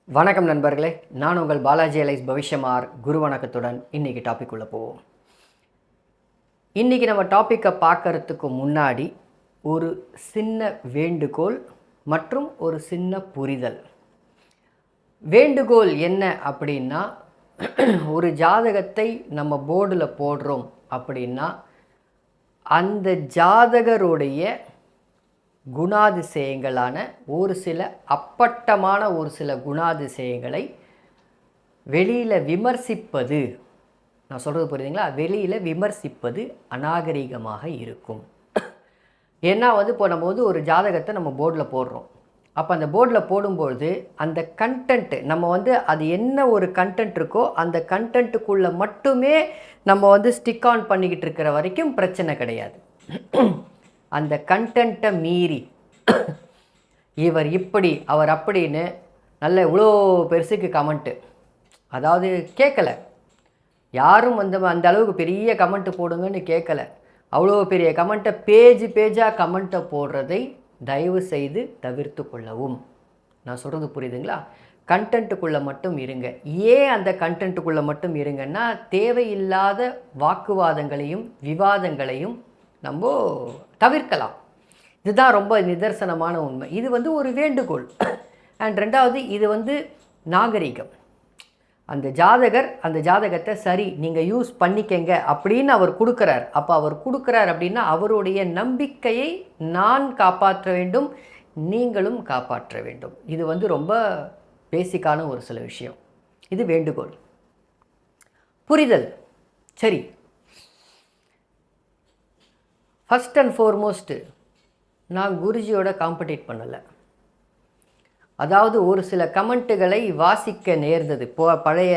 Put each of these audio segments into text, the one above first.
வணக்கம் நண்பர்களே, நான் உங்கள் பாலாஜி அலைஸ் பவிஷ்யமார். குரு வணக்கத்துடன் இன்றைக்கி டாபிக் உள்ள போவோம். இன்றைக்கி நம்ம டாப்பிக்கை பார்க்கறதுக்கு முன்னாடி ஒரு சின்ன வேண்டுகோள் மற்றும் ஒரு சின்ன புரிதல். வேண்டுகோள் என்ன அப்படின்னா, ஒரு ஜாதகத்தை நம்ம போர்டில் போடுறோம் அப்படின்னா அந்த ஜாதகருடைய குணாதிசயங்களான ஒரு சில அப்பட்டமான ஒரு சில குணாதிசயங்களை வெளியில் விமர்சிப்பது, நான் சொல்கிறது புரியுதுங்களா, வெளியில் விமர்சிப்பது அநாகரிகமாக இருக்கும். ஏன்னா இப்போ நம்ம ஒரு ஜாதகத்தை நம்ம போர்டில் போடுறோம். அப்போ அந்த போர்டில் போடும்பொழுது அந்த கண்டென்ட்டு நம்ம அது என்ன ஒரு கண்டென்ட் இருக்கோ அந்த கண்டென்ட்டுக்குள்ளே மட்டுமே நம்ம ஸ்டிக் ஆன் பண்ணிக்கிட்டு இருக்கிற வரைக்கும் பிரச்சனை கிடையாது. அந்த கண்டென்ட்டை மீறி இவர் இப்படி அவர் அப்படின்னு நல்ல இவ்வளோ பெருசுக்கு கமெண்ட்டு, அதாவது கேட்கலை யாரும் அந்த அளவுக்கு பெரிய கமெண்ட்டு போடுங்கன்னு கேட்கலை. அவ்வளோ பெரிய கமெண்ட்டை பேஜாக கமெண்ட்டை போடுறதை தயவு செய்து தவிர்த்து கொள்ளவும். நான் சொல்கிறது புரியுதுங்களா? கண்டென்ட்டுக்குள்ளே மட்டும் இருங்க. ஏன் அந்த கண்டென்ட்டுக்குள்ளே மட்டும் இருங்கன்னா, தேவையில்லாத வாக்குவாதங்களையும் விவாதங்களையும் நம்ம தவிர்க்கலாம். இதுதான் ரொம்ப நிதர்சனமான உண்மை. இது ஒரு வேண்டுகோள். அண்ட் ரெண்டாவது, இது நாகரிகம். அந்த ஜாதகர் அந்த ஜாதகத்தை சரி நீங்கள் யூஸ் பண்ணிக்கங்க அப்படின்னு அவர் கொடுக்குறார். அப்போ அவர் கொடுக்குறார் அப்படின்னா அவருடைய நம்பிக்கையை நான் காப்பாற்ற வேண்டும், நீங்களும் காப்பாற்ற வேண்டும். இது ரொம்ப பேசிக்கான ஒரு சில விஷயம். இது வேண்டுகோள். புரிதல். சரி, ஃபஸ்ட் அண்ட் ஃபார்மோஸ்ட்டு நான் குருஜியோட காம்படிட் பண்ணலை. அதாவது ஒரு சில கமெண்ட்டுகளை வாசிக்க நேர்ந்தது. பழைய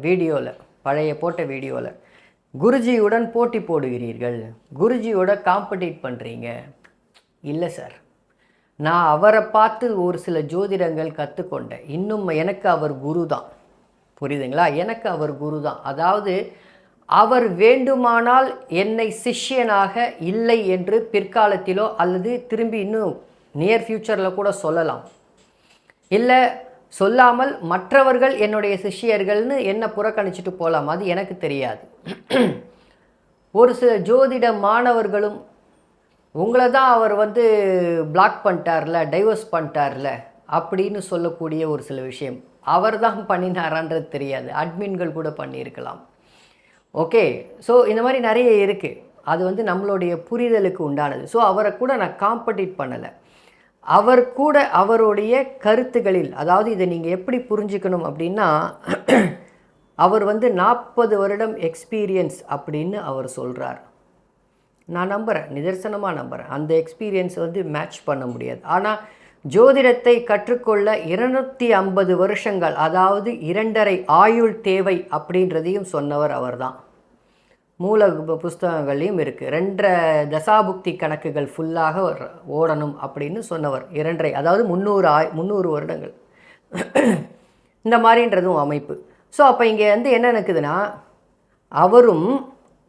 வீடியோவில், பழைய போட்ட வீடியோவில் குருஜியுடன் போட்டி போடுகிறீர்கள், குருஜியோட காம்படிட் பண்ணுறீங்க. இல்லை சார், நான் அவரை பார்த்து ஒரு சில ஜோதிடங்கள் கற்றுக்கொண்டேன். இன்னும் எனக்கு அவர் குரு தான். புரியுதுங்களா? எனக்கு அவர் குரு தான். அதாவது அவர் வேண்டுமானால் என்னை சிஷ்யனாக இல்லை என்று பிற்காலத்திலோ அல்லது திரும்பி இன்னும் நியர் ஃப்யூச்சரில் கூட சொல்லலாம். இல்லை சொல்லாமல் மற்றவர்கள் என்னுடைய சிஷ்யர்கள்னு என்னை புறக்கணிச்சிட்டு போகலாம். அது எனக்கு தெரியாது. ஒரு சில ஜோதிட மாணவர்களும் உங்களை தான் அவர் பிளாக் பண்ணிட்டார்ல, டைவர்ஸ் பண்ணிட்டார்ல அப்படின்னு சொல்லக்கூடிய ஒரு சில விஷயம். அவர் தான் பண்ணினாரான்றது தெரியாது, அட்மின்கள் கூட பண்ணியிருக்கலாம். ஓகே, ஸோ இந்த மாதிரி நிறைய இருக்குது. அது நம்மளுடைய புரிதலுக்கு உண்டானது. ஸோ அவரை கூட நான் காம்படிட் பண்ணலை. அவர் கூட அவருடைய கருத்துகளில், அதாவது இதை நீங்கள் எப்படி புரிஞ்சுக்கணும் அப்படின்னா, அவர் 40 வருடம் எக்ஸ்பீரியன்ஸ் அப்படின்னு அவர் சொல்கிறார். நான் நம்புகிறேன், நிதர்சனமாக நம்புகிறேன். அந்த எக்ஸ்பீரியன்ஸ் மேட்ச் பண்ண முடியாது. ஆனால் ஜோதிடத்தை கற்றுக்கொள்ள 250 வருஷங்கள், அதாவது 2.5 ஆயுள் தேவை அப்படின்றதையும் சொன்னவர் அவர் தான். மூல புஸ்தகங்களையும் இருக்குது. 2.5 தசாபுக்தி கணக்குகள் ஃபுல்லாக ஓடணும் அப்படின்னு சொன்னவர். 2.5, அதாவது 300 வருடங்கள் இந்த மாதிரின்றதும் அமைப்பு. ஸோ அப்போ இங்கே என்ன நடக்குதுன்னா, அவரும்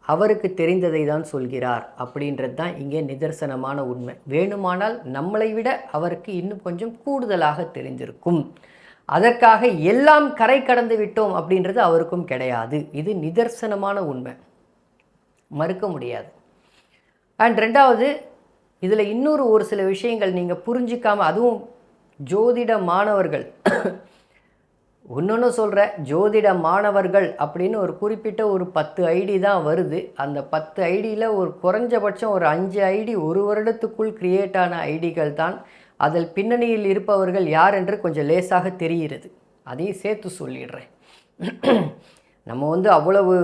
அவருக்கு தெரிந்ததை தான் சொல்கிறார் அப்படின்றது தான் இங்கே நிதர்சனமான உண்மை. வேணுமானால் நம்மளை விட அவருக்கு இன்னும் கொஞ்சம் கூடுதலாக தெரிந்திருக்கும். அதற்காக எல்லாம் கரை கடந்து விட்டோம் அப்படின்றது அவருக்கும் கிடையாது. இது நிதர்சனமான உண்மை, மறுக்க முடியாது. அண்ட் ரெண்டாவது, இதில் இன்னொரு ஒரு சில விஷயங்கள் நீங்கள் புரிஞ்சிக்காமல், அதுவும் ஜோதிட மாணவர்கள் இன்னொன்று சொல்கிறேன், ஜோதிட மாணவர்கள் அப்படின்னு ஒரு குறிப்பிட்ட ஒரு 10 ஐடி தான் வருது. அந்த 10 ஐடியில் ஒரு குறைஞ்சபட்சம் ஒரு 5 ஐடி ஒரு வருடத்துக்குள் கிரியேட் ஆன ஐடிகள் தான். அதில் பின்னணியில் இருப்பவர்கள் யார் என்று கொஞ்சம் லேசாக தெரிகிறது. அதையும் சேர்த்து சொல்லிடுறேன். நம்ம அவ்வளவு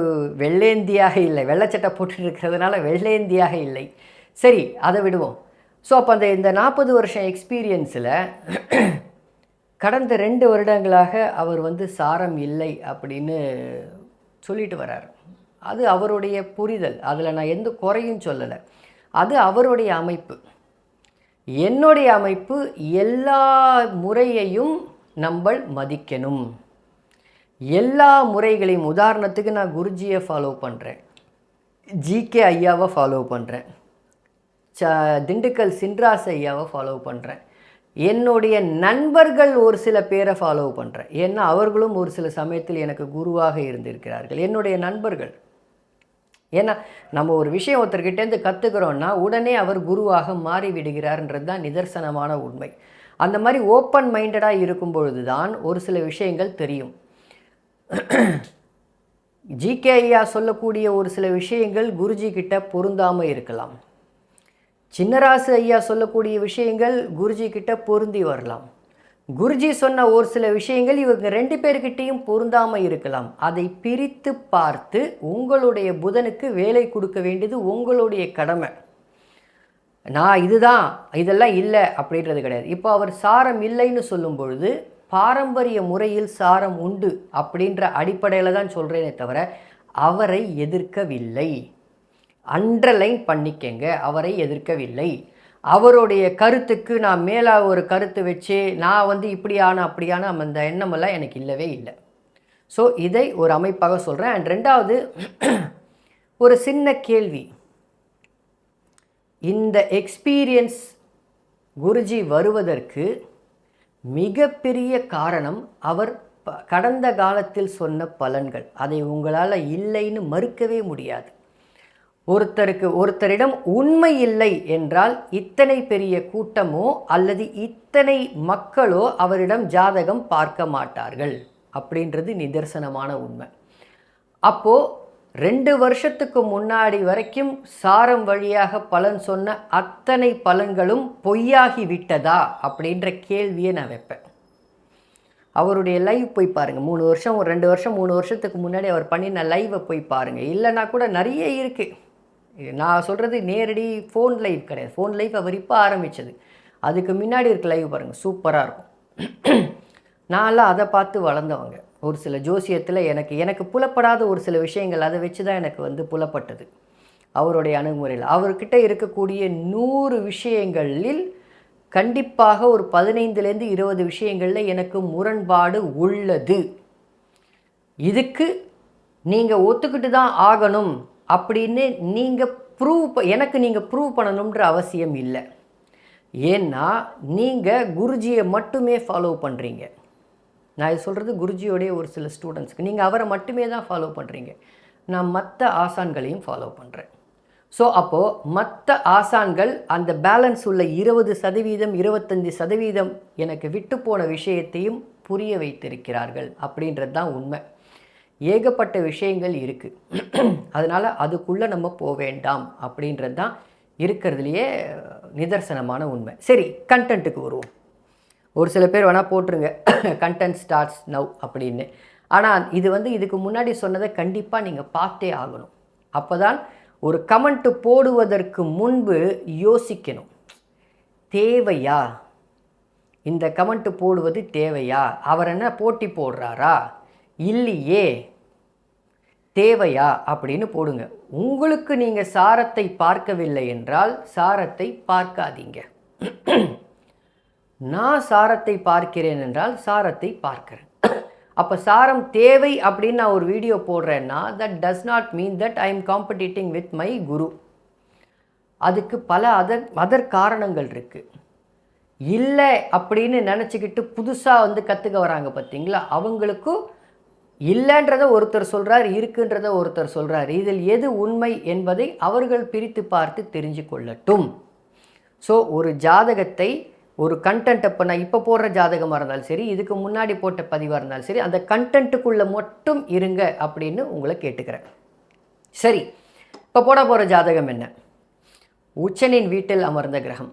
வெள்ளேந்தியாக இல்லை, வெள்ளைச்சட்டை போட்டுட்டு இருக்கிறதுனால வெள்ளேந்தியாக இல்லை. சரி, அதை விடுவோம். ஸோ அப்போ இந்த 40 வருஷம் எக்ஸ்பீரியன்ஸில் கடந்த 2 வருடங்களாக அவர் சாரம் இல்லை அப்படின்னு சொல்லிட்டு வர்றார். அது அவருடைய புரிதல், அதில் நான் எந்த குறையும் சொல்லலை. அது அவருடைய அமைப்பு. என்னுடைய அமைப்பு, எல்லா முறையையும் நம்ம மதிக்கணும். எல்லா முறைகளையும், உதாரணத்துக்கு நான் குருஜியை ஃபாலோ பண்ணுறேன், ஜிகே ஐயாவை ஃபாலோ பண்ணுறேன், திண்டுக்கல் சின்ராஸ் ஐயாவை ஃபாலோ பண்ணுறேன். என்னுடைய நண்பர்கள் ஒரு சில பேரை ஃபாலோ பண்ணுறேன். ஏன்னா அவர்களும் ஒரு சில சமயத்தில் எனக்கு குருவாக இருந்திருக்கிறார்கள், என்னுடைய நண்பர்கள். ஏன்னா நம்ம ஒரு விஷயம் ஒருத்தர்கிட்டேருந்து கற்றுக்கிறோன்னா உடனே அவர் குருவாக மாறி விடுகிறார்ன்றது தான் நிதர்சனமான உண்மை. அந்த மாதிரி ஓப்பன் மைண்டடாக இருக்கும் பொழுது தான் ஒரு சில விஷயங்கள் தெரியும். ஜிகே ஐயா சொல்லக்கூடிய ஒரு சில விஷயங்கள் குருஜி கிட்ட பொருந்தாமல் இருக்கலாம். சின்னராசு ஐயா சொல்லக்கூடிய விஷயங்கள் குருஜி கிட்ட பொருந்தி வரலாம். குருஜி சொன்ன ஒரு சில விஷயங்கள் இவங்க 2 பேர்கிட்டையும் பொருந்தாமல் இருக்கலாம். அதை பிரித்து பார்த்து உங்களுடைய புதனுக்கு வேலை கொடுக்க வேண்டியது உங்களுடைய கடமை. நான் இதுதான் இதெல்லாம் இல்லை அப்படின்றது கிடையாது. இப்போ அவர் சாரம் இல்லைன்னு சொல்லும் பொழுது பாரம்பரிய முறையில் சாரம் உண்டு அப்படின்ற அடிப்படையில் தான் சொல்கிறேனே தவிர அவரை எதிர்க்கவில்லை. அண்டர்லைன் பண்ணிக்கங்க, அவரை எதிர்க்கவில்லை. அவருடைய கருத்துக்கு நான் மேலே ஒரு கருத்து வச்சு நான் இப்படியான அப்படியான அந்த எண்ணமெல்லாம் எனக்கு இல்லவே இல்லை. ஸோ இதை ஒரு அமைப்பாக சொல்கிறேன். அண்ட் 2வது ஒரு சின்ன கேள்வி. இந்த எக்ஸ்பீரியன்ஸ் குருஜி வருவதற்கு மிகப்பெரிய காரணம் அவர் கடந்த காலத்தில் சொன்ன பலன்கள். அதை உங்களால் இல்லைன்னு மறுக்கவே முடியாது. ஒருத்தரிடம் உண்மை இல்லை என்றால் இத்தனை பெரிய கூட்டமோ அல்லது இத்தனை மக்களோ அவரிடம் ஜாதகம் பார்க்க மாட்டார்கள் அப்படின்றது நிதர்சனமான உண்மை. அப்போது 2 வருஷத்துக்கு முன்னாடி வரைக்கும் சாரம் வழியாக பலன் சொன்ன அத்தனை பலன்களும் பொய்யாகி விட்டதா அப்படின்ற கேள்வியை நான் வைப்பேன். அவருடைய லைவ் போய் பாருங்கள். 3 வருஷம் 2 வருஷம் 3 வருஷத்துக்கு முன்னாடி அவர் பண்ணின லைவை போய் பாருங்கள். இல்லைனா கூட நிறைய இருக்குது. நான் சொல்கிறது நேரடி ஃபோன் லைவ் கிடையாது. ஃபோன் லைவ் அவர் இப்போ ஆரம்பித்தது. அதுக்கு முன்னாடி இருக்க லைவ் பாருங்கள், சூப்பராக இருக்கும். நான்லாம் அதை பார்த்து வளர்ந்தவங்க. ஒரு சில ஜோசியத்தில் எனக்கு புலப்படாத ஒரு சில விஷயங்கள் அதை வச்சு தான் எனக்கு புலப்பட்டது அவருடைய அணுகுமுறையில். அவர்கிட்ட இருக்கக்கூடிய 100 விஷயங்களில் கண்டிப்பாக ஒரு 15லேருந்து 20 விஷயங்களில் எனக்கு முரண்பாடு உள்ளது. இதுக்கு நீங்கள் ஒத்துக்கிட்டு தான் ஆகணும் அப்படின்னு நீங்கள் நீங்கள் ப்ரூவ் பண்ணணுன்ற அவசியம் இல்லை. ஏன்னா நீங்கள் குருஜியை மட்டுமே ஃபாலோ பண்ணுறீங்க. நான் இது சொல்கிறது குருஜியோடைய ஒரு சில ஸ்டூடெண்ட்ஸ்க்கு. நீங்கள் அவரை மட்டுமே தான் ஃபாலோ பண்ணுறீங்க. நான் மற்ற ஆசான்களையும் ஃபாலோ பண்ணுறேன். ஸோ அப்போது மற்ற ஆசான்கள் அந்த பேலன்ஸ் உள்ள 20% 25% எனக்கு விட்டு போன விஷயத்தையும் புரிய வைத்திருக்கிறார்கள் அப்படின்றது தான் உண்மை. ஏகப்பட்ட விஷயங்கள் இருக்குது. அதனால் அதுக்குள்ளே நம்ம போக வேண்டாம் அப்படின்றது தான் இருக்கிறதுலையே நிதர்சனமான உண்மை. சரி, கண்டென்ட்டுக்கு வருவோம். ஒரு சில பேர் வேணால் போட்டுருங்க கண்டென்ட் ஸ்டார்ட்ஸ் நவ் அப்படின்னு. ஆனால் இதுக்கு முன்னாடி சொன்னதை கண்டிப்பாக நீங்கள் பார்த்தே ஆகணும். அப்போ தான் ஒரு கமெண்ட்டு போடுவதற்கு முன்பு யோசிக்கணும், தேவையா இந்த கமெண்ட்டு போடுவது, தேவையா, அவர் என்ன போட்டி போடுறாரா, இல்லையே, தேவையா அப்படின்னு போடுங்க. உங்களுக்கு நீங்கள் சாரத்தை பார்க்கவில்லை என்றால் சாரத்தை பார்க்காதீங்க. நான் சாரத்தை பார்க்கிறேன் என்றால் சாரத்தை பார்க்கிறேன். அப்போ சாரம் தேவை அப்படின்னு நான் ஒரு வீடியோ போடுறேன்னா that does not mean that I am competing with my guru. அதுக்கு பல அதர் காரணங்கள் இருக்குது. இல்லை அப்படின்னு நினச்சிக்கிட்டு புதுசாக கற்றுக்க வராங்க பார்த்தீங்களா, அவங்களுக்கும் இல்லைன்றதை ஒருத்தர் சொல்கிறார், இருக்குன்றதை ஒருத்தர் சொல்கிறார். இதில் எது உண்மை என்பதை அவர்கள் பிரித்து பார்த்து தெரிஞ்சு கொள்ளட்டும். ஸோ ஒரு ஜாதகத்தை, ஒரு கண்டென்ட், இப்போ நான் இப்போ போடுற ஜாதகமாக இருந்தாலும் சரி, இதுக்கு முன்னாடி போட்ட பதிவாக இருந்தாலும் சரி, அந்த கண்டென்ட்டுக்குள்ளே மட்டும் இருங்க அப்படின்னு உங்களை கேட்டுக்கிறேன். சரி, இப்போ போட போகிற ஜாதகம் என்ன? உச்சனின் வீட்டில் அமர்ந்த கிரகம்.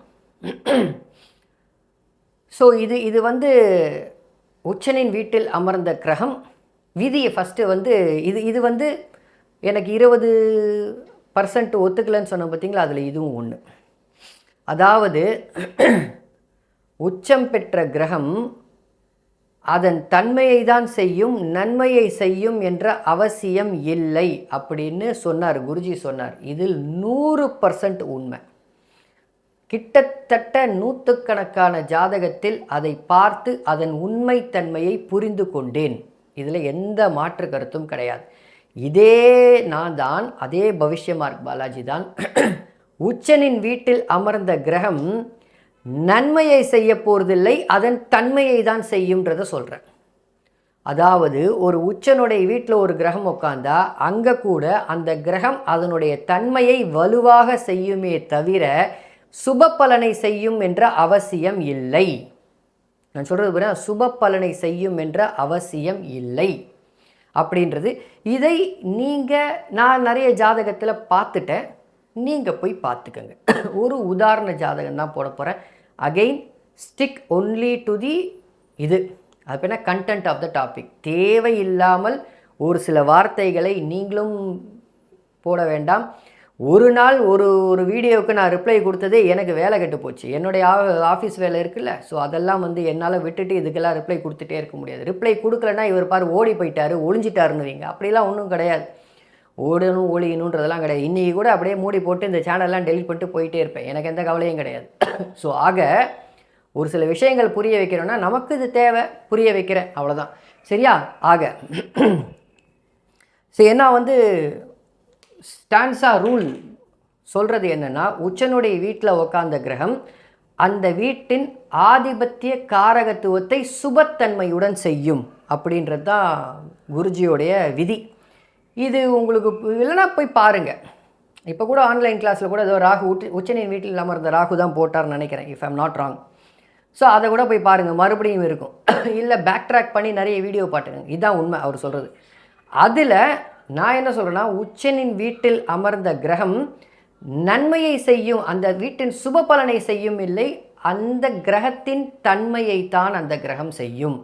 ஸோ இது உச்சனின் வீட்டில் அமர்ந்த கிரகம். விதியை ஃபஸ்ட்டு இது எனக்கு 20% ஒத்துக்கலைன்னு சொன்ன பார்த்தீங்களா, அதில் இதுவும் ஒன்று. அதாவது உச்சம் பெற்ற கிரகம் அதன் தன்மையை தான் செய்யும், நன்மையை செய்யும் என்ற அவசியம் இல்லை அப்படின்னு சொன்னார் குருஜி சொன்னார். இதில் 100% உண்மை. கிட்டத்தட்ட 100கணக்கான ஜாதகத்தில் அதை பார்த்து அதன் உண்மைத்தன்மையை புரிந்து கொண்டேன். இதில் எந்த மாற்று கருத்தும் கிடையாது. இதே நான் தான், அதே பவிஷ்ய மார்க் பாலாஜி தான். உச்சனின் வீட்டில் அமர்ந்த கிரகம் நன்மையை செய்ய போகிறதில்லை, அதன் தன்மையை தான் செய்யும்ன்றதை சொல்கிறேன். அதாவது ஒரு உச்சனுடைய வீட்டில் ஒரு கிரகம் உட்காந்தா அங்கே கூட அந்த கிரகம் அதனுடைய தன்மையை வலுவாக செய்யுமே தவிர சுப பலனை செய்யும் என்ற அவசியம் இல்லை. நான் சொல்கிறது புரியுதா? சுப பலனை செய்யும் என்ற அவசியம் இல்லை அப்படின்றது. இதை நான் நிறைய ஜாதகத்தில் பார்த்துட்டேன், நீங்கள் போய் பார்த்துக்கங்க. ஒரு உதாரண ஜாதகம் தான் போட போகிறேன். Again stick only to the இது அது என்ன கண்டென்ட் ஆஃப் த டாபிக். தேவையில்லாமல் ஒரு சில வார்த்தைகளை நீங்களும் போட வேண்டாம். ஒரு நாள் ஒரு வீடியோவுக்கு நான் ரிப்ளை கொடுத்ததே எனக்கு வேலை கெட்டு போச்சு. என்னுடைய ஆஃபீஸ் வேலை இருக்குல்ல, ஸோ அதெல்லாம் என்னால் விட்டுட்டு இதுக்கெல்லாம் ரிப்ளை கொடுத்துட்டே இருக்க முடியாது. ரிப்ளை கொடுக்கலன்னா இவர் பாரு ஓடி போயிட்டாரு, ஒளிஞ்சிட்டாருன்னு வைங்க. அப்படிலாம் ஒன்றும் கிடையாது. ஓடணும் ஒளியணுன்றதெல்லாம் கிடையாது. இன்றைக்கி கூட அப்படியே மூடி போட்டு இந்த சேனல்லாம் டெலிட் பண்ணிட்டு போயிட்டே இருப்பேன். எனக்கு எந்த கவலையும் கிடையாது. ஸோ ஆக ஒரு சில விஷயங்கள் புரிய வைக்கிறோன்னா நமக்கு இது தேவை, புரிய வைக்கிறேன், அவ்வளோதான். சரியா? ஆக சரி, என்ன ஸ்டான்ஸா ரூல் சொல்கிறது என்னென்னா, உச்சனுடைய வீட்டில் உக்காந்த கிரகம் அந்த வீட்டின் ஆதிபத்திய காரகத்துவத்தை சுபத்தன்மையுடன் செய்யும் அப்படின்றது தான் குருஜியோடைய விதி. இது உங்களுக்கு இல்லைன்னா போய் பாருங்கள். இப்போ கூட ஆன்லைன் கிளாஸில் கூட ஏதோ ராகு உச்சனின் வீட்டில் இல்லாமல் இருந்த ராகு தான் போட்டார்னு நினைக்கிறேன், if I'm not wrong. So அதை கூட போய் பாருங்கள், மறுபடியும் இருக்கும். இல்லை பேக் ட்ராக் பண்ணி நிறைய வீடியோ பாட்டுங்க. இதுதான் உண்மை அவர் சொல்கிறது. அதில் நான் என்ன சொல்கிறேன்னா, உச்சனின் வீட்டில் அமர்ந்த கிரகம் நன்மையை செய்யும், அந்த வீட்டின் சுப பலனை செய்யும் இல்லை, அந்த கிரகத்தின் தன்மையைத்தான் அந்த கிரகம் செய்யும்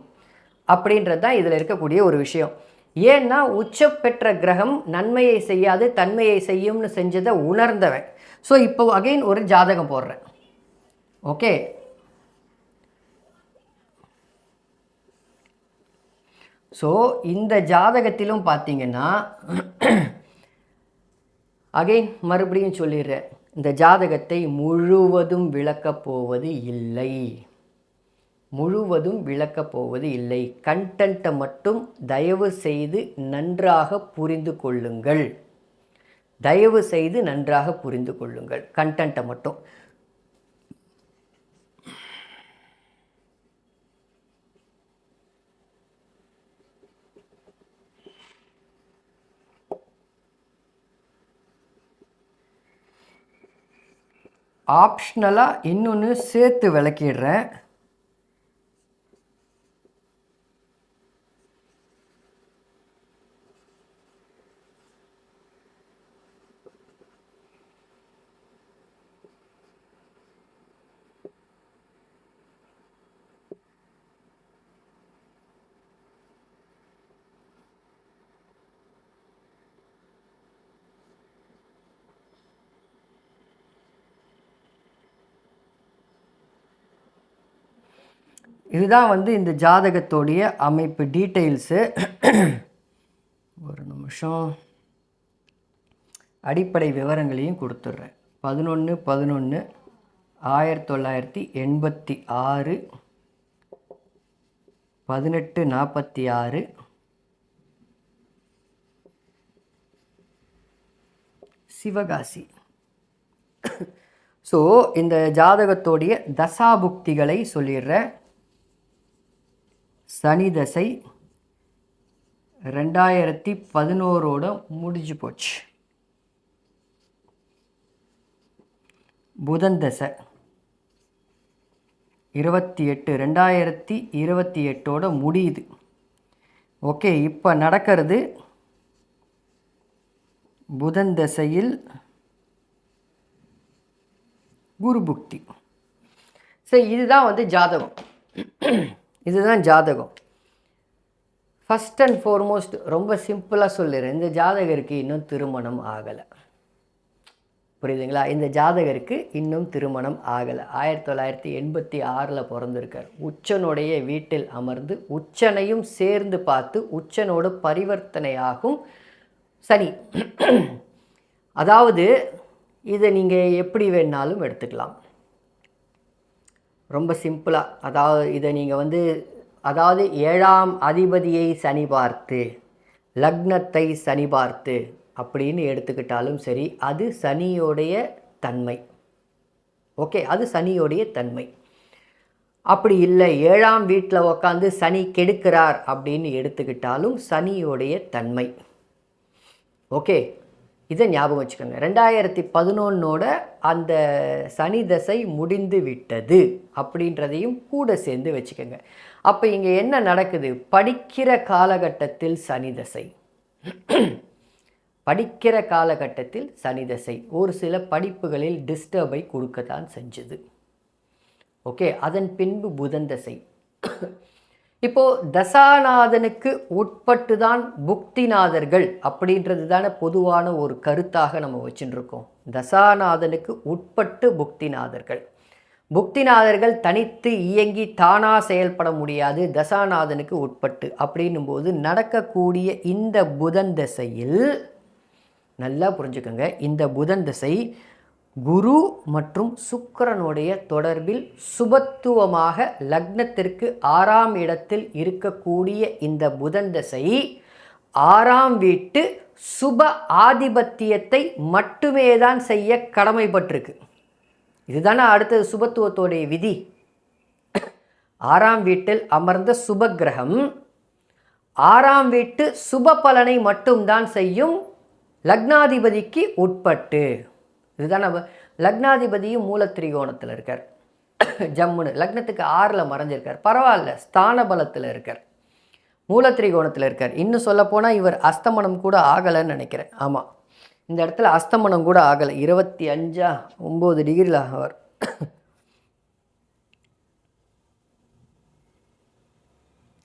அப்படின்றது தான் இதில் இருக்கக்கூடிய ஒரு விஷயம். ஏன்னா உச்ச பெற்ற கிரகம் நன்மையை செய்யாது தன்மையை செய்யும்னு செஞ்சதை உணர்ந்தவன். ஸோ இப்போ அகைன் ஒரு ஜாதகம் போடுறேன். ஓகே, ஸோ இந்த ஜாதகத்திலும் பார்த்தீங்கன்னா அகைன் மறுபடியும் சொல்லிடுறேன், இந்த ஜாதகத்தை முழுவதும் விளக்கப் போவது இல்லை, முழுவதும் விளக்கப் போவது இல்லை. கண்டென்ட்டை மட்டும் தயவு செய்து நன்றாக புரிந்து கொள்ளுங்கள், தயவு செய்து நன்றாக புரிந்து கொள்ளுங்கள், கண்டென்ட்டை மட்டும். ஆப்ஷனலாக இன்னொன்று சேர்த்து விளக்கிடுறேன். இதுதான் இந்த ஜாதகத்தோடைய அமைப்பு டீட்டெயில்ஸு. ஒரு நிமிஷம், அடிப்படை விவரங்களையும் கொடுத்துட்றேன். 11/11/1986, 1846, சிவகாசி. ஸோ இந்த ஜாதகத்தோடைய தசாபுக்திகளை சொல்லிடுறேன். சனி தசை 2011 முடிஞ்சு போச்சு. புதன் தசை 2028 முடியுது. ஓகே, இப்போ நடக்கிறது புதன் தசையில் குரு புக்தி. சரி, இதுதான் ஜாதகம். இதுதான் ஜாதகம். ஃபஸ்ட் அண்ட் ஃபார்மோஸ்ட் ரொம்ப சிம்பிளாக சொல்லிடுறேன், இந்த ஜாதகருக்கு இன்னும் திருமணம் ஆகலை. புரியுதுங்களா? இந்த ஜாதகருக்கு இன்னும் திருமணம் ஆகலை. 1986 பிறந்திருக்கார். உச்சனுடைய வீட்டில் அமர்ந்து உச்சனையும் சேர்ந்து பார்த்து உச்சனோட பரிவர்த்தனையாகும் சனி. அதாவது இதை நீங்கள் எப்படி வேணாலும் எடுத்துக்கலாம், ரொம்ப சிம்பிளாக. அதாவது இதை நீங்கள் அதாவது 7ஆம் அதிபதியை சனி பார்த்து, லக்னத்தை சனி பார்த்து அப்படின்னு எடுத்துக்கிட்டாலும் சரி, அது சனியோடைய தன்மை. ஓகே, அது சனியோடைய தன்மை. அப்படி இல்லை 7ஆம் வீட்டில் உக்காந்து சனி கெடுக்கிறார் அப்படின்னு எடுத்துக்கிட்டாலும் சனியோடைய தன்மை. ஓகே, இதை ஞாபகம் வச்சுக்கோங்க. 2011ஓட அந்த சனி தசை முடிந்து விட்டது அப்படின்றதையும் கூட சேர்ந்து வச்சுக்கோங்க. அப்போ இங்கே என்ன நடக்குது? படிக்கிற காலகட்டத்தில் சனி தசை, படிக்கிற காலகட்டத்தில் சனி தசை ஒரு சில படிப்புகளில் டிஸ்டர்பை கொடுக்கத்தான் செஞ்சது. ஓகே, அதன் பின்பு புதன் தசை. இப்போது தசாநாதனுக்கு உட்பட்டு தான் புக்திநாதர்கள் அப்படின்றது தானே பொதுவான ஒரு கருத்தாக நம்ம வச்சுருக்கோம். தசாநாதனுக்கு உட்பட்டு புக்திநாதர்கள். புக்திநாதர்கள் தனித்து இயங்கி தானாக செயல்பட முடியாது, தசாநாதனுக்கு உட்பட்டு. அப்படின்னும் போது நடக்கக்கூடிய இந்த புதன் தசையில் நல்லா புரிஞ்சுக்கோங்க, இந்த புதன் தசை குரு மற்றும் சுக்கிரனுடைய தொடர்பில் சுபத்துவமாக லக்னத்திற்கு 6ஆம் இடத்தில் இருக்கக்கூடிய இந்த புதன் தசை 6ஆம் வீட்டு சுப ஆதிபத்தியத்தை மட்டுமே தான் செய்ய கடமைப்பட்டிருக்கு. இதுதானே அடுத்தது சுபத்துவத்தோடைய விதி. 6ஆம் வீட்டில் அமர்ந்த சுப கிரகம் 6ஆம் வீட்டு சுப பலனை மட்டும்தான் செய்யும், லக்னாதிபதிக்கு உட்பட்டு. இதுதான் நம்ம லக்னாதிபதியும் மூலத்திரிகோணத்தில் இருக்கார், ஜம்முன்னு லக்னத்துக்கு 6ல் மறைஞ்சிருக்கார், பரவாயில்ல, ஸ்தான பலத்தில் இருக்கார், மூலத்திரிகோணத்தில் இருக்கார். இன்னும் சொல்லப்போனால் இவர் அஸ்தமனம் கூட ஆகலைன்னு நினைக்கிறேன். ஆமாம், இந்த இடத்துல அஸ்தமனம் கூட ஆகலை. 25 டிகிரியில் ஆகவர்.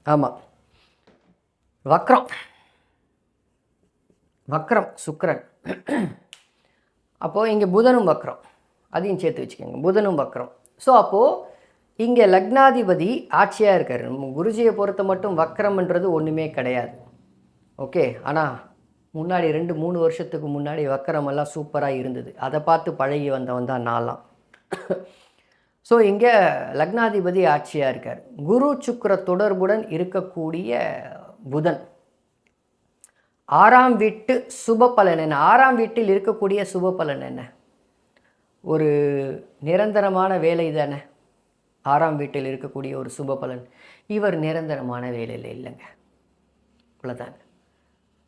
ஆமாம், வக்ரம் வக்ரம் சுக்கிரன். அப்போது இங்கே புதனும் வக்ரம், அதையும் சேர்த்து வச்சுக்கோங்க, புதனும் வக்ரம். ஸோ அப்போது இங்கே லக்னாதிபதி ஆட்சியாக இருக்கார். நம்ம குருஜியை பொறுத்த மட்டும் வக்ரம்ன்றது ஒன்றுமே கிடையாது. ஓகே, ஆனால் முன்னாடி 2-3 வருஷத்துக்கு முன்னாடி வக்ரமெல்லாம் சூப்பராக இருந்தது, அதை பார்த்து பழகி வந்தவன் தான் நான்லாம். ஸோ இங்கே லக்னாதிபதி ஆட்சியாக இருக்கார். குரு சுக்கிர தொடர்புடன் இருக்கக்கூடிய புதன் 6ஆம் வீட்டு சுப பலன் என்ன? 6ஆம் வீட்டில் இருக்கக்கூடிய சுப பலன் என்ன? ஒரு நிரந்தரமான வேலை தானே 6ஆம் வீட்டில் இருக்கக்கூடிய ஒரு சுப பலன். இவர் நிரந்தரமான வேலையில் இல்லைங்க, இவ்வளோதாங்க.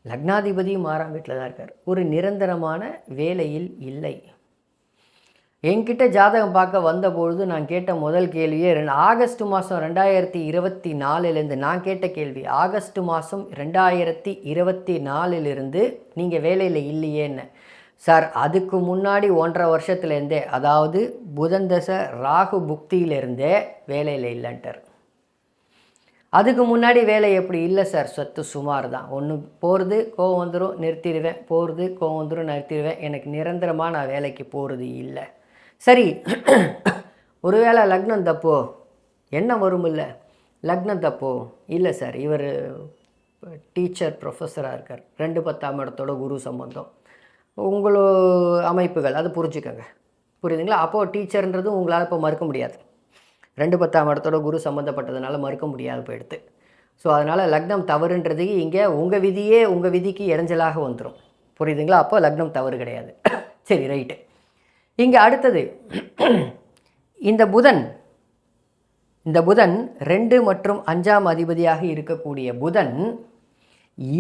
லக்னாதிபதியும் 6ஆம் வீட்டில் தான் இருக்கார், ஒரு நிரந்தரமான வேலையில் இல்லை. என்கிட்ட ஜாதகம் பார்க்க வந்தபொழுது நான் கேட்ட முதல் கேள்வியே ஆகஸ்ட் மாதம் 2024 நான் கேட்ட கேள்வி, ஆகஸ்ட் மாதம் 2024 நீங்கள் வேலையில் இல்லையேன்னு. சார், அதுக்கு முன்னாடி 1.5 வருஷத்துலேருந்தே, அதாவது புதன் தசை ராகு புக்தியிலிருந்தே வேலையில் இல்லைன்ட்டார். அதுக்கு முன்னாடி வேலை எப்படி? இல்லை சார், சொத்து சுமார் தான், ஒன்று போகிறது கோவம் வந்துடும் நிறுத்திடுவேன், போகிறது கோவம் வந்துடும் நிறுத்திடுவேன், எனக்கு நிரந்தரமாக நான் வேலைக்கு போகிறது இல்லை. சரி, ஒருவேளை லக்னம் தப்போ, என்ன வரும்? இல்லை லக்னம் தப்போ? இல்லை சார், இவர் டீச்சர் ப்ரொஃபஸராக இருக்கார், 2-10ஆம் இடத்தோட குரு சம்பந்தம், உங்களோ அமைப்புகள் அது புரிஞ்சுக்கோங்க, புரியுதுங்களா? அப்போது டீச்சர்ன்றது உங்களால் இப்போ மறுக்க முடியாது, 2-10ஆம் இடத்தோட குரு சம்மந்தப்பட்டதுனால மறுக்க முடியாது போயிடுது. ஸோ அதனால் லக்னம் தவறுன்றது இங்கே உங்கள் விதியே உங்கள் விதிக்கு இடைஞ்சலாக வந்துடும், புரியுதுங்களா? அப்போ லக்னம் தவறு கிடையாது. சரி, ரைட்டு. இங்கே அடுத்தது இந்த புதன் 2 மற்றும் 5ஆம் அதிபதியாக இருக்கக்கூடிய புதன்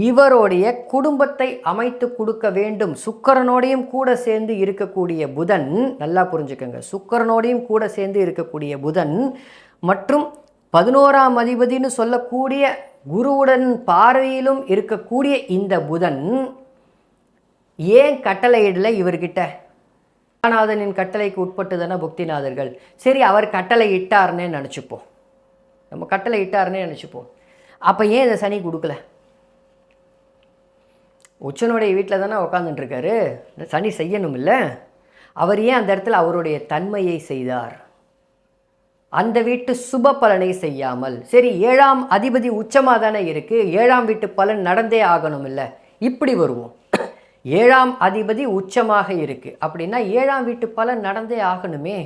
இவருடைய குடும்பத்தை அமைத்து கொடுக்க வேண்டும். சுக்கிரனோடையும் கூட சேர்ந்து இருக்கக்கூடிய புதன், நல்லா புரிஞ்சுக்கோங்க, சுக்கிரனோடையும் கூட சேர்ந்து இருக்கக்கூடிய புதன் மற்றும் 11ஆம் அதிபதினு சொல்லக்கூடிய குருவுடன் பார்வையிலும் இருக்கக்கூடிய இந்த புதன் ஏன் கட்டளையிடலை இவர்கிட்ட? நாதனின் கட்டளைக்கு உட்பட்டு தானே புக்திநாதர்கள். சரி, அவர் கட்டளை இட்டார்னே நினச்சிப்போம், நம்ம கட்டளை இட்டார்னே நினச்சிப்போம். அப்போ ஏன் இதை சனி கொடுக்கல? உச்சனுடைய வீட்டில் தானே உட்காந்துட்டுருக்காரு, இந்த சனி செய்யணும் இல்லை? அவர் ஏன் அந்த இடத்துல அவருடைய தன்மையை செய்தார்? அந்த வீட்டு சுப பலனை செய்யாமல். சரி, 7ஆம் அதிபதி உச்சமாக தானே இருக்குது, 7ஆம் வீட்டு பலன் நடந்தே ஆகணும் இல்லை? இப்படி வருவோம், 7ஆம் அதிபதி உச்சமாக இருக்குது அப்படின்னா 7ஆம் வீட்டு பலன் நடந்தே ஆகணுமே.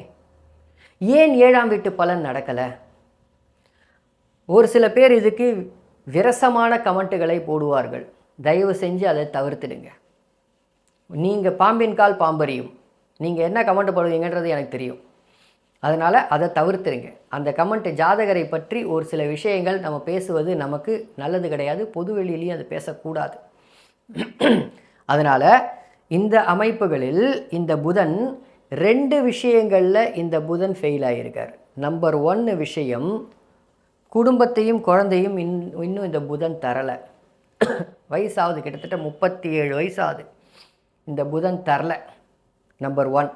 ஏன் 7ஆம் வீட்டு பலன் நடக்கலை? ஒரு சில பேர் இதுக்கு விரசமான கமெண்ட்டுகளை போடுவார்கள், தயவு செஞ்சு அதை தவிர்த்துடுங்க. நீங்கள் பாம்பின் கால் பாம்பறியும், நீங்கள் என்ன கமெண்ட் போடுவீங்கன்றது எனக்கு தெரியும். அதனால் அதை தவிர்த்துருங்க. அந்த கமெண்ட் ஜாதகரை பற்றி ஒரு சில விஷயங்கள் நம்ம பேசுவது நமக்கு நல்லது கிடையாது. பொதுவெளியிலையும் அது பேசக்கூடாது. அதனால் இந்த அமைப்புகளில் இந்த புதன் 2 விஷயங்களில் இந்த புதன் ஃபெயில் ஆகியிருக்கார். நம்பர் 1 விஷயம், குடும்பத்தையும் குழந்தையும் இன்னும் இந்த புதன் தரலை. வயசாகுது, கிட்டத்தட்ட 37 வயசாகுது, இந்த புதன் தரலை. நம்பர் 1.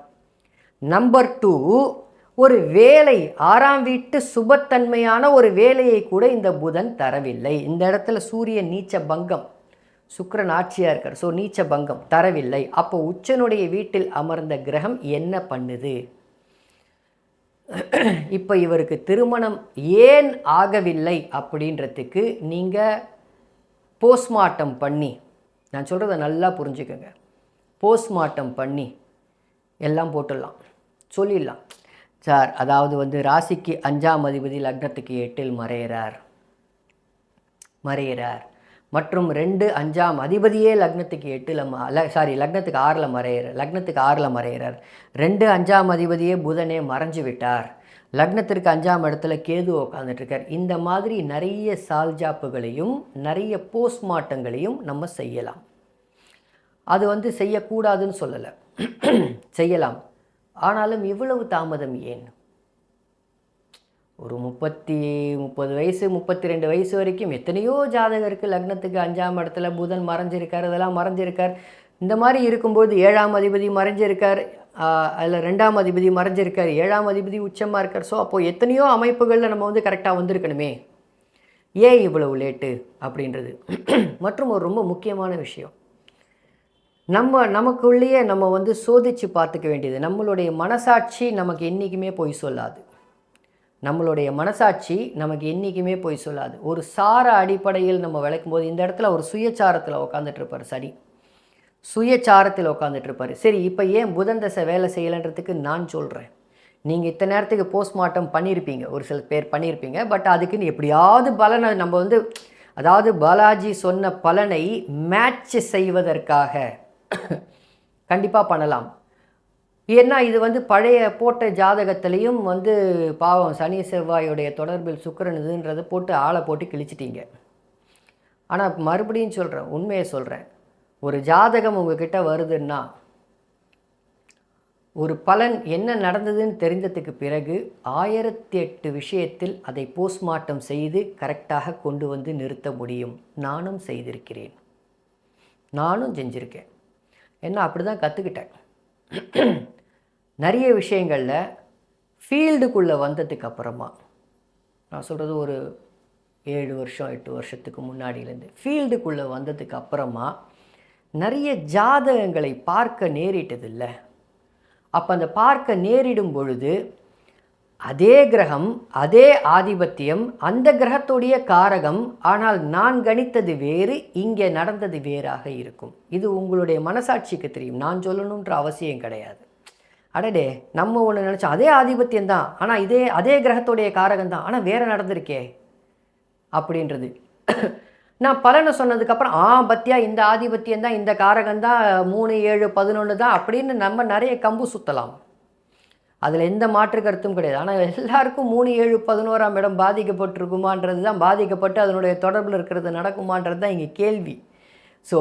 நம்பர் 2, ஒரு வேலை, 6ஆம் வீட்டு சுபத்தன்மையான ஒரு வேலையை கூட இந்த புதன் தரவில்லை. இந்த இடத்துல சூரியன் நீச்ச பங்கம், சுக்கிரன் ஆட்சியாக இருக்கார். ஸோ நீச்ச பங்கம் தரவில்லை. அப்போ உச்சனுடைய வீட்டில் அமர்ந்த கிரகம் என்ன பண்ணுது? இப்போ இவருக்கு திருமணம் ஏன் ஆகவில்லை அப்படின்றதுக்கு நீங்கள் போஸ்ட்மார்ட்டம் பண்ணி, நான் சொல்கிறத நல்லா புரிஞ்சுக்கோங்க, போஸ்ட்மார்ட்டம் பண்ணி எல்லாம் போட்டுடலாம், சொல்லிடலாம். சார், அதாவது ராசிக்கு 5ஆம் அதிபதி லக்னத்துக்கு 8இல் மறையிறார் மற்றும் 2 5ஆம் அதிபதியே லக்னத்துக்கு 8இல் லக்னத்துக்கு 6இல் மறையிறார். 2 5ஆம் அதிபதியே புதனே மறைஞ்சு விட்டார். லக்னத்திற்கு 5ஆம் இடத்துல கேது உட்காந்துட்ருக்கார். இந்த மாதிரி நிறைய சால்ஜாப்புகளையும் நிறைய போஸ்ட்மார்ட்டங்களையும் நம்ம செய்யலாம். அது செய்யக்கூடாதுன்னு சொல்லலை, செய்யலாம். ஆனாலும் இவ்வளவு தாமதம் ஏன்? ஒரு 30 வயசு 32 வயசு வரைக்கும் எத்தனையோ ஜாதகருக்கு லக்னத்துக்கு 5ஆம் இடத்துல புதன் மறைஞ்சிருக்கார், அதெல்லாம் மறைஞ்சிருக்கார். இந்த மாதிரி இருக்கும்போது 7ஆம் அதிபதி மறைஞ்சிருக்கார், அதில் 2ஆம் அதிபதி மறைஞ்சிருக்கார், 7ஆம் அதிபதி உச்சமாக இருக்கார். ஸோ அப்போது எத்தனையோ அமைப்புகளில் நம்ம கரெக்டாக வந்திருக்கணுமே, ஏன் இவ்வளவு லேட்டு அப்படின்றது. மற்றும் ஒரு ரொம்ப முக்கியமான விஷயம், நமக்குள்ளேயே நம்ம சோதித்து பார்த்துக்க வேண்டியது, நம்மளுடைய மனசாட்சி நமக்கு என்றைக்குமே பொய் சொல்லாது. நம்மளுடைய மனசாட்சி நமக்கு என்றைக்குமே பொய் சொல்லாது. ஒரு சார அடிப்படையில் நம்ம விளக்கும்போது இந்த இடத்துல ஒரு சுயச்சாரத்தில் உட்காந்துட்ருப்பார் சனி, சுயச்சாரத்தில் உட்காந்துட்ருப்பார். சரி, இப்போ ஏன் புதன் தசை வேலை செய்யலைன்றதுக்கு நான் சொல்கிறேன். நீங்கள் இத்தனை நேரத்துக்கு போஸ்ட்மார்ட்டம் பண்ணியிருப்பீங்க, ஒரு சில பேர் பண்ணியிருப்பீங்க. பட் அதுக்குன்னு எப்படியாவது பலனை நம்ம அதாவது பாலாஜி சொன்ன பலனை மேட்ச் செய்வதற்காக கண்டிப்பாக பண்ணலாம். ஏன்னா இது பழைய போட்ட ஜாதகத்திலையும் பாவம் சனி செவ்வாயுடைய தொடர்பில் சுக்கிரன் இதுன்றதை போட்டு ஆளை போட்டு கிழிச்சிட்டீங்க. ஆனால் மறுபடியும் சொல்கிறேன், உண்மையை சொல்கிறேன், ஒரு ஜாதகம் உங்ககிட்ட வருதுன்னா ஒரு பலன் என்ன நடந்ததுன்னு தெரிந்ததுக்கு பிறகு 1008 விஷயத்தில் அதை போஸ்ட்மார்ட்டம் செய்து கரெக்டாக கொண்டு நிறுத்த முடியும். நானும் செய்திருக்கிறேன், நானும் செஞ்சுருக்கேன். என்ன அப்படி தான் கற்றுக்கிட்டேன். நிறைய விஷயங்களில் ஃபீல்டுக்குள்ளே வந்ததுக்கு அப்புறமா, நான் சொல்கிறது ஒரு 7 வருஷம் 8 வருஷத்துக்கு முன்னாடியிலேருந்து ஃபீல்டுக்குள்ளே வந்ததுக்கு அப்புறமா நிறைய ஜாதகங்களை பார்க்க நேரிட்டதில்லை. அப்போ அந்த பார்க்க நேரிடும் பொழுது அதே கிரகம், அதே ஆதிபத்தியம், அந்த கிரகத்துடைய காரகம், ஆனால் நான் கணித்தது வேறு, இங்கே நடந்தது வேறாக இருக்கும். இது உங்களுடைய மனசாட்சிக்கு தெரியும், நான் சொல்லணுன்ற அவசியம் கிடையாது. அடடே, நம்ம ஒன்று நினச்சோம், அதே ஆதிபத்தியம் தான், ஆனால் அதே கிரகத்துடைய காரகம் தான், ஆனால் வேறு நடந்திருக்கே அப்படின்றது. நான் பலனை சொன்னதுக்கப்புறம் பத்தியா இந்த ஆதிபத்தியம் தான், இந்த காரகம் தான், 3 7 11 தான் அப்படின்னு நம்ம நிறைய கம்பு சுற்றலாம். அதில் எந்த மாற்று கருத்தும் கிடையாது. ஆனால் எல்லாருக்கும் 3 7 11ஆம் இடம் பாதிக்கப்பட்டிருக்குமான்றது தான், பாதிக்கப்பட்டு அதனுடைய தொடர்பில் இருக்கிறது நடக்குமான்றது தான் இங்கே கேள்வி. ஸோ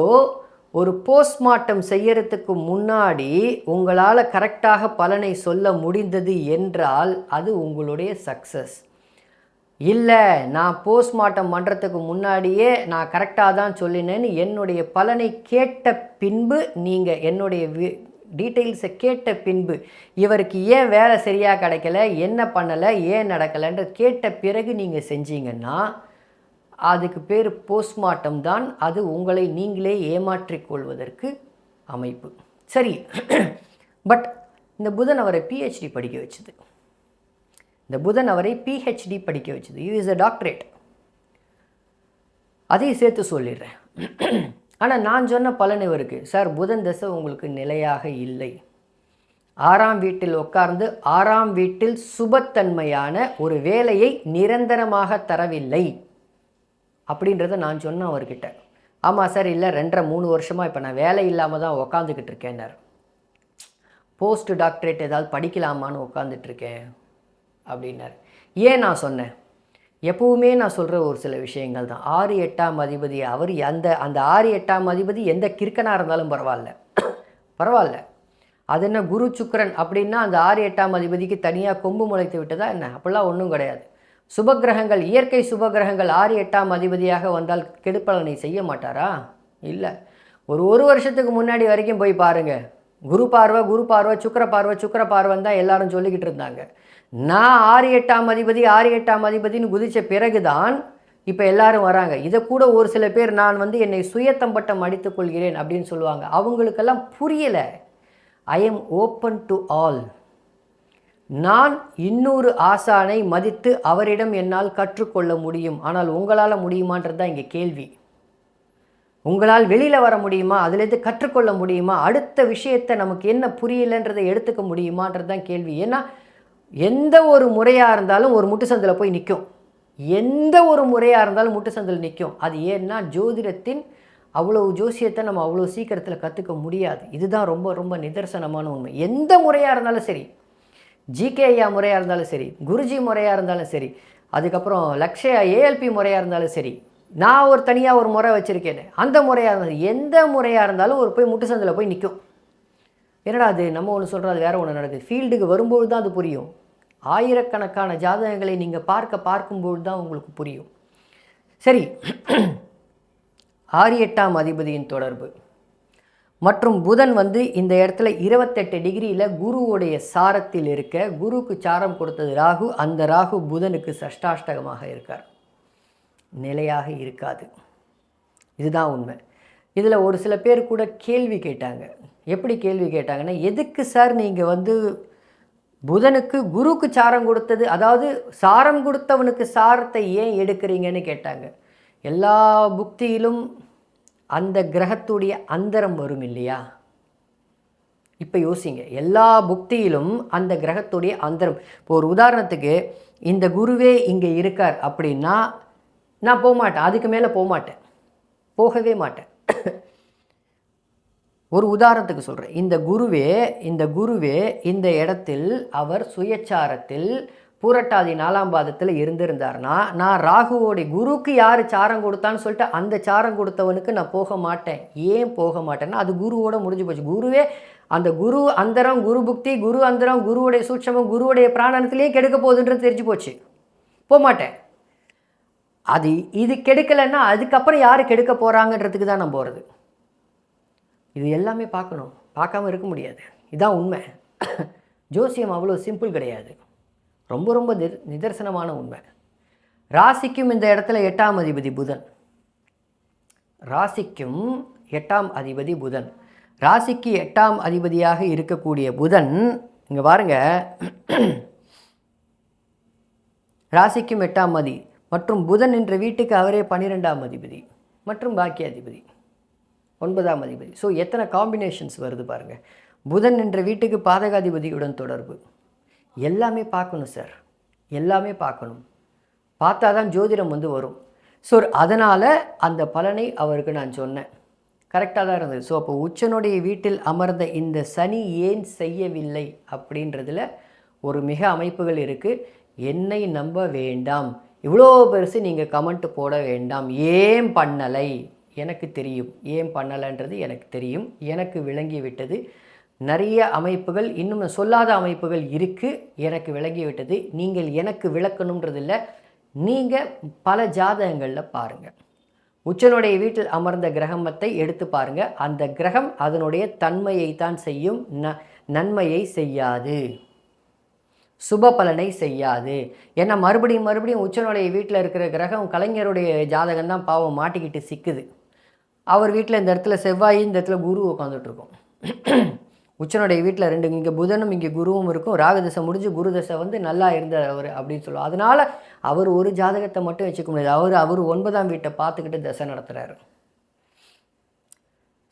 ஒரு போஸ்ட்மார்ட்டம் செய்யறதுக்கு முன்னாடி உங்களால் கரெக்டாக பலனை சொல்ல முடிந்தது என்றால் அது உங்களுடைய சக்ஸஸ். இல்லை, நான் போஸ்ட்மார்ட்டம் பண்ணுறதுக்கு முன்னாடியே நான் கரெக்டாக தான் சொல்லினேன்னு என்னுடைய பலனை கேட்ட பின்பு, நீங்கள் என்னுடைய டீட்டெயில்ஸை கேட்ட பின்பு, இவருக்கு ஏன் வேலை சரியாக கிடைக்கல, என்ன பண்ணலை, ஏன் நடக்கலைன்ற கேட்ட பிறகு நீங்கள் செஞ்சீங்கன்னா அதுக்கு பேர் போஸ்ட்மார்ட்டம் தான். அது உங்களை நீங்களே ஏமாற்றிக் கொள்வதற்கு அமைப்பு. சரி, பட் இந்த புதன் அவரை பிஹெச்டி படிக்க வச்சுது, இந்த புதன் அவரை பிஹெச்டி படிக்க வச்சுது. யூ இஸ் அ டாக்டரேட், அதையும் சேர்த்து சொல்லிடுறேன். ஆனால் நான் சொன்ன பலன் இவருக்கு, சார் புதன் தசை உங்களுக்கு நிலையாக இல்லை, 6ஆம் வீட்டில் உட்கார்ந்து 6ஆம் வீட்டில் சுபத்தன்மையான ஒரு வேலையை நிரந்தரமாக தரவில்லை அப்படின்றத நான் சொன்னேன் அவர்கிட்ட. ஆமாம் சார், இல்லை 2.5 3 வருஷமாக இப்போ நான் வேலை இல்லாமல் தான் உக்காந்துக்கிட்டு இருக்கேன்னார். போஸ்ட் டாக்டரேட் ஏதாவது படிக்கலாமான்னு உட்காந்துட்ருக்கேன் அப்படின்னார். ஏன் நான் சொன்னேன், எப்பவுமே நான் சொல்கிற ஒரு சில விஷயங்கள் தான். 6 8ஆம் அதிபதி அவர் அந்த 6 8ஆம் அதிபதி எந்த கிறுக்கனாக இருந்தாலும் பரவாயில்ல. அது என்ன குரு சுக்கிரன் அப்படின்னா அந்த 6 8ஆம் அதிபதிக்கு தனியாக கொம்பு முளைத்து விட்டதா என்ன? அப்படிலாம் ஒன்றும் கிடையாது. சுபகிரகங்கள், இயற்கை சுபகிரகங்கள் 6 8ஆம் அதிபதியாக வந்தால் கெடுப்பலனை செய்ய மாட்டாரா? இல்லை. ஒரு வருஷத்துக்கு முன்னாடி வரைக்கும் போய் பாருங்கள், குரு பார்வை சுக்கிர பார்வைன்னு தான் எல்லாரும் சொல்லிக்கிட்டு இருந்தாங்க. நான் 6 8ஆம் அதிபதினு குதித்த பிறகு தான் இப்போ எல்லாரும் வராங்க. இதை கூட ஒரு சில பேர் நான் என்னை சுயத்தம்பட்டம் அடித்துக் கொள்கிறேன் அப்படின்னு சொல்லுவாங்க. அவங்களுக்கெல்லாம் புரியலை. I am open to all. நான் இன்னொரு ஆசானை மதித்து அவரிடம் என்னால் கற்றுக்கொள்ள முடியும். ஆனால் உங்களால் முடியுமான்றது தான் இங்கே கேள்வி. உங்களால் வெளியில் வர முடியுமா? அதுலேருந்து கற்றுக்கொள்ள முடியுமா? அடுத்த விஷயத்தை நமக்கு என்ன புரியலைன்றதை எடுத்துக்க முடியுமான்றது தான் கேள்வி. ஏன்னா எந்த ஒரு முறையாக இருந்தாலும் ஒரு முட்டு சந்தில் போய் நிற்கும். எந்த ஒரு முறையாக இருந்தாலும் முட்டு சந்தில் நிற்கும். அது ஏன்னா ஜோதிடத்தின் அவ்வளோ ஜோசியத்தை நம்ம அவ்வளோ சீக்கிரத்தில் கற்றுக்க முடியாது. இதுதான் ரொம்ப ரொம்ப நிதர்சனமான உண்மை. எந்த முறையாக இருந்தாலும் சரி, ஜிகே ஐயா முறையாக இருந்தாலும் சரி, குருஜி முறையாக இருந்தாலும் சரி, அதுக்கப்புறம் லக்ஷயா ஏஎல்பி முறையாக இருந்தாலும் சரி, நான் தனியாக ஒரு முறை வச்சுருக்கேன், அந்த முறையாக இருந்தாலும் எந்த முறையாக இருந்தாலும் போய் முட்டு சந்தில் போய் நிற்கும். என்னடா அது நம்ம ஒன்று சொல்கிறோம், அது வேறு ஒன்று நடக்குது. ஃபீல்டுக்கு வரும்போது தான் அது புரியும். ஆயிரக்கணக்கான ஜாதகங்களை நீங்கள் பார்க்கும்போது தான் உங்களுக்கு புரியும். சரி, 6 8ஆம் அதிபதியின் தொடர்பு மற்றும் புதன் இந்த இடத்துல 28 டிகிரியில் குருவுடைய சாரத்தில் இருக்க, குருக்கு சாரம் கொடுத்தது ராகு. அந்த ராகு புதனுக்கு சஷ்டாஷ்டகமாக இருக்கார், நிலையாக இருக்காது. இதுதான் உண்மை. இதில் ஒரு சில பேர் கூட கேள்வி கேட்டாங்க. எப்படி கேள்வி கேட்டாங்கன்னா, எதுக்கு சார் நீங்கள் புதனுக்கு குருக்கு சாரம் கொடுத்தது, அதாவது சாரம் கொடுத்தவனுக்கு சாரத்தை ஏன் எடுக்கிறீங்கன்னு கேட்டாங்க. எல்லா புக்தியிலும் அந்த கிரகத்துடைய அந்தரம் வரும் இல்லையா? இப்போ யோசிங்க, எல்லா புக்தியிலும் அந்த கிரகத்துடைய அந்தரம். இப்போ ஒரு உதாரணத்துக்கு இந்த குருவே இங்கே இருக்கார் அப்படின்னா நான் போகமாட்டேன், அதுக்கு மேலே போகவே மாட்டேன். ஒரு உதாரணத்துக்கு சொல்கிறேன். இந்த குருவே இந்த இடத்தில் அவர் சுயச்சாரத்தில் பூரட்டாதி 4ஆம் பாதத்தில் இருந்திருந்தார்னா, நான் ராகுவோடைய குருக்கு யார் சாரம் கொடுத்தான்னு சொல்லிட்டு அந்த சாரம் கொடுத்தவனுக்கு நான் போக மாட்டேன். ஏன் போக மாட்டேன்னா அது குருவோட முடிஞ்சு போச்சு. குருவே அந்த குரு அந்தரம், குரு புக்தி, குரு அந்தரம், குருவுடைய சூட்சமம், குருவுடைய பிராணனத்திலேயே கெடுக்க போகுதுன்றது தெரிஞ்சு போச்சு. போகமாட்டேன். இது கெடுக்கலைன்னா அதுக்கப்புறம் யார் கெடுக்க போகிறாங்கன்றதுக்கு தான் நான் போகிறது. இது எல்லாமே பார்க்கணும், பார்க்காம இருக்க முடியாது. இதுதான் உண்மை. ஜோசியம் அவ்வளோ சிம்பிள் கிடையாது, ரொம்ப ரொம்ப நிதர்சனமான உண்மை. ராசிக்கும் இந்த இடத்துல 8ஆம் அதிபதி புதன். ராசிக்கும் 8ஆம் அதிபதி புதன். ராசிக்கு 8ஆம் அதிபதியாக இருக்கக்கூடிய புதன் இங்கே பாருங்க, ராசிக்கும் 8ஆம் அதிபதி மற்றும் புதன் என்ற வீட்டுக்கு அவரே 12ஆம் அதிபதி மற்றும் பாக்கிய அதிபதி 9ஆம் அதிபதி. ஸோ எத்தனை காம்பினேஷன்ஸ் வருது பாருங்கள். புதன் என்ற வீட்டுக்கு பாதகாதிபதியுடன் தொடர்பு. எல்லாமே பார்க்கணும் சார், எல்லாமே பார்க்கணும். பார்த்தா தான் ஜோதிடம் வரும். ஸோ அதனால் அந்த பலனை அவருக்கு நான் சொன்னேன், கரெக்டாக தான் இருந்தது. ஸோ அப்போ உச்சனுடைய வீட்டில் அமர்ந்த இந்த சனி ஏன் செய்யவில்லை அப்படின்றதில் ஒரு மிக அமைப்புகள் இருக்குது. என்னை நம்ப வேண்டாம், இவ்வளோ பெருசு நீங்கள் கமெண்ட் போட வேண்டாம். ஏன் பண்ணலை எனக்கு தெரியும், ஏன் பண்ணலைன்றது எனக்கு தெரியும், எனக்கு விளங்கி விட்டது. நிறைய அமைப்புகள், இன்னும் சொல்லாத அமைப்புகள் இருக்குது, எனக்கு விளங்கிவிட்டது. நீங்கள் எனக்கு விளக்கணுன்றதில்லை, நீங்கள் பல ஜாதகங்களில் பாருங்கள். உச்சனுடைய வீட்டில் அமர்ந்த கிரகமத்தை எடுத்து பாருங்கள். அந்த கிரகம் அதனுடைய தன்மையை தான் செய்யும், நன்மையை செய்யாது, சுப பலனை செய்யாது. ஏன்னா மறுபடியும் உச்சனுடைய வீட்டில் இருக்கிற கிரகம் கலைஞருடைய ஜாதகம் தான் பாவம் மாட்டிக்கிட்டு சிக்குது. அவர் வீட்டில் இந்த இடத்துல செவ்வாய், இந்த இடத்துல குரு உட்காந்துட்ருக்கோம். உச்சனுடைய வீட்டில் 2, இங்கே புதனும் இங்கே குருவும் இருக்கும். ராகுதசை முடிஞ்சு குரு தசை நல்லா இருந்தார் அவர் அப்படின்னு சொல்லுவோம். அதனால் அவர் ஒரு ஜாதகத்தை மட்டும் வச்சுக்க முடியாது. அவர் 9ஆம் வீட்டை பார்த்துக்கிட்டு தசை நடத்துகிறாரு.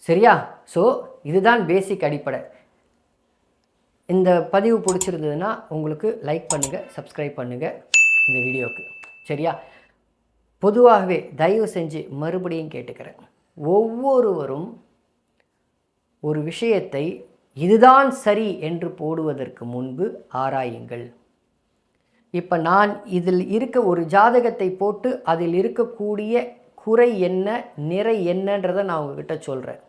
சரியா? ஸோ இதுதான் பேசிக் அடிப்படை. இந்த பதிவு பிடிச்சிருந்ததுன்னா உங்களுக்கு லைக் பண்ணுங்கள், சப்ஸ்கிரைப் பண்ணுங்கள் இந்த வீடியோவுக்கு. சரியா? பொதுவாகவே தயவு செஞ்சு மறுபடியும் கேட்டுக்கிறேன், ஒவ்வொருவரும் ஒரு விஷயத்தை இதுதான் சரி என்று போடுவதற்கு முன்பு ஆராயுங்கள். இப்போ நான் இதில் இருக்க ஒரு ஜாதகத்தை போட்டு அதில் இருக்கக்கூடிய குறை என்ன, நிறை என்னன்றதை நான் உங்ககிட்ட சொல்கிறேன்.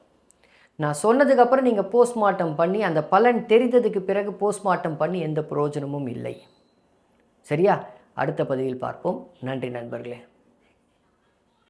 நான் சொன்னதுக்கப்புறம் நீங்கள் போஸ்ட்மார்ட்டம் பண்ணி அந்த பலன் தெரிந்ததுக்கு பிறகு போஸ்ட்மார்ட்டம் பண்ணி எந்த பிரயோஜனமும் இல்லை. சரியா? அடுத்த பதிவில் பார்ப்போம். நன்றி நண்பர்களே.